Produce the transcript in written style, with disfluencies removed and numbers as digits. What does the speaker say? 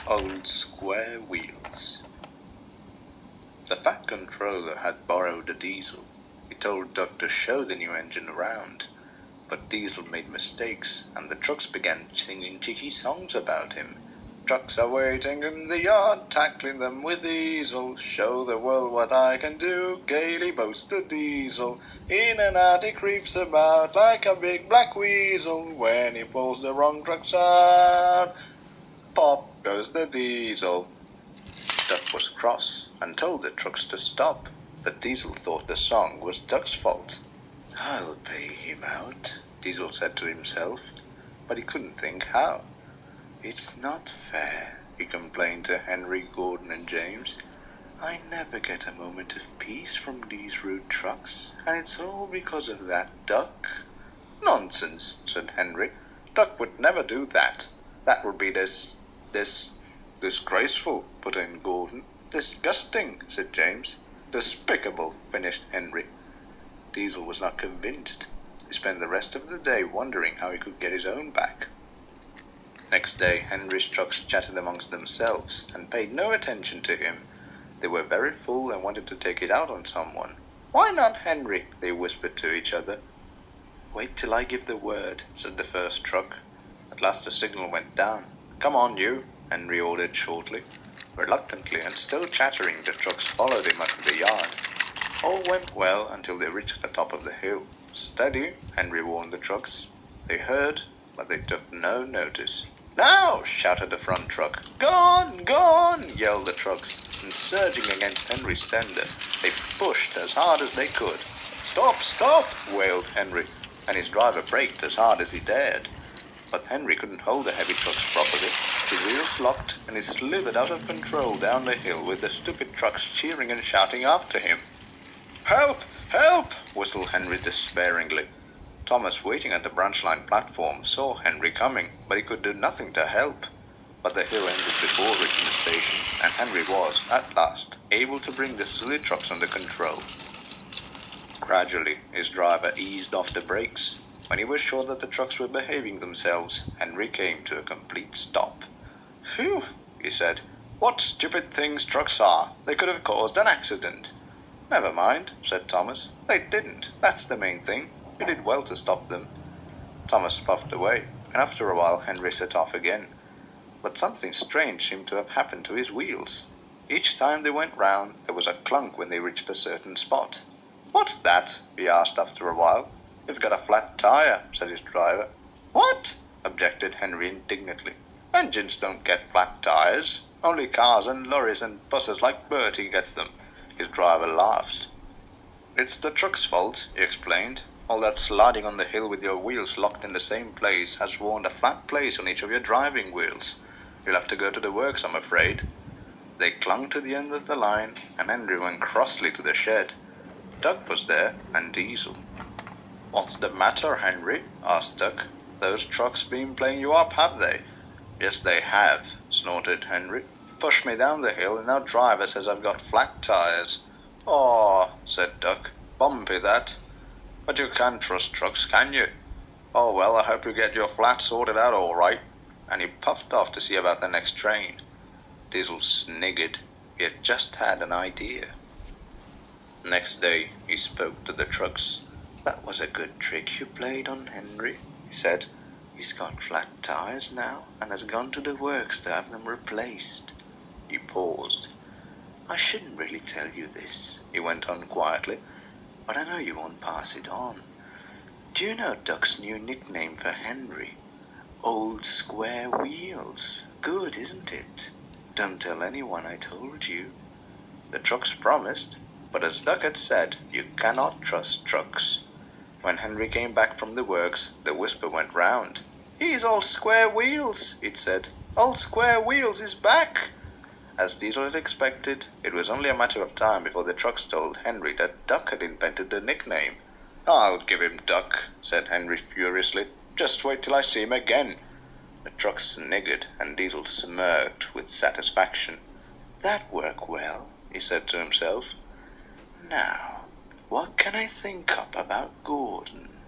Old Square Wheels. The Fat Controller had borrowed a diesel. He told Duck to show the new engine around, but Diesel made mistakes, and the trucks began singing cheeky songs about him. Trucks are waiting in the yard, tackling them with Diesel. Show the world what I can do, gaily boasted Diesel. In and out he creeps about like a big black weasel. When he pulls the wrong trucks out, pop goes the Diesel. Duck was cross and told the trucks to stop, but Diesel thought the song was Duck's fault. "I'll pay him out," Diesel said to himself, but he couldn't think how. "It's not fair," he complained to Henry, Gordon, and James. "I never get a moment of peace from these rude trucks, and it's all because of that Duck." "Nonsense," said Henry. "Duck would never do that. That would be disgraceful," put in Gordon. "Disgusting," said James. "Despicable," finished Henry. Diesel was not convinced. He spent the rest of the day wondering how he could get his own back. Next day, Henry's trucks chatted amongst themselves and paid no attention to him. They were very full and wanted to take it out on someone. "Why not Henry?" they whispered to each other. "Wait till I give the word," said the first truck. At last the signal went down. "Come on, you," Henry ordered shortly. Reluctantly and still chattering, the trucks followed him out of the yard. All went well until they reached the top of the hill. "Steady," Henry warned the trucks. They heard, but they took no notice. "Now!" shouted the front truck. "Gone! Gone!" yelled the trucks, and surging against Henry's tender, they pushed as hard as they could. "Stop! Stop!" wailed Henry, and his driver braked as hard as he dared. But Henry couldn't hold the heavy trucks properly. His wheels locked, and he slithered out of control down the hill with the stupid trucks cheering and shouting after him. "Help! Help!" whistled Henry despairingly. Thomas, waiting at the branch line platform, saw Henry coming, but he could do nothing to help. But the hill ended before reaching the station, and Henry was, at last, able to bring the silly trucks under control. Gradually, his driver eased off the brakes. When he was sure that the trucks were behaving themselves, Henry came to a complete stop. "Phew," he said. "What stupid things trucks are! They could have caused an accident." "Never mind," said Thomas. "They didn't. That's the main thing. You did well to stop them." Thomas puffed away, and after a while Henry set off again. But something strange seemed to have happened to his wheels. Each time they went round, there was a clunk when they reached a certain spot. "What's that?" he asked after a while. "You've got a flat tire," said his driver. "What?" objected Henry indignantly. "Engines don't get flat tires. Only cars and lorries and buses like Bertie get them." His driver laughed. "It's the truck's fault," he explained. "All that sliding on the hill with your wheels locked in the same place has worn a flat place on each of your driving wheels. You'll have to go to the works, I'm afraid." They clung to the end of the line, and Henry went crossly to the shed. Duck was there, and Diesel. "What's the matter, Henry?" asked Duck. "Those trucks been playing you up, have they?" "Yes, they have," snorted Henry. "Pushed me down the hill, and now driver says I've got flat tires." "Aw," said Duck. "Bumpy, that. But you can't trust trucks, can you? Oh well, I hope you get your flat sorted out all right." And he puffed off to see about the next train. Diesel sniggered. He had just had an idea. Next day he spoke to the trucks. "That was a good trick you played on Henry," he said. "He's got flat tires now, and has gone to the works to have them replaced." He paused. "I shouldn't really tell you this," he went on quietly, "but I know you won't pass it on. Do you know Duck's new nickname for Henry? Old Square Wheels. Good, isn't it? Don't tell anyone I told you." The trucks promised, but as Duck had said, you cannot trust trucks. When Henry came back from the works, the whisper went round. "He's Old Square Wheels," it said. "Old Square Wheels is back." As Diesel had expected, it was only a matter of time before the trucks told Henry that Duck had invented the nickname. "I'll give him Duck," said Henry furiously. "Just wait till I see him again." The trucks sniggered, and Diesel smirked with satisfaction. "That worked well," he said to himself. "Now, what can I think up about Gordon?"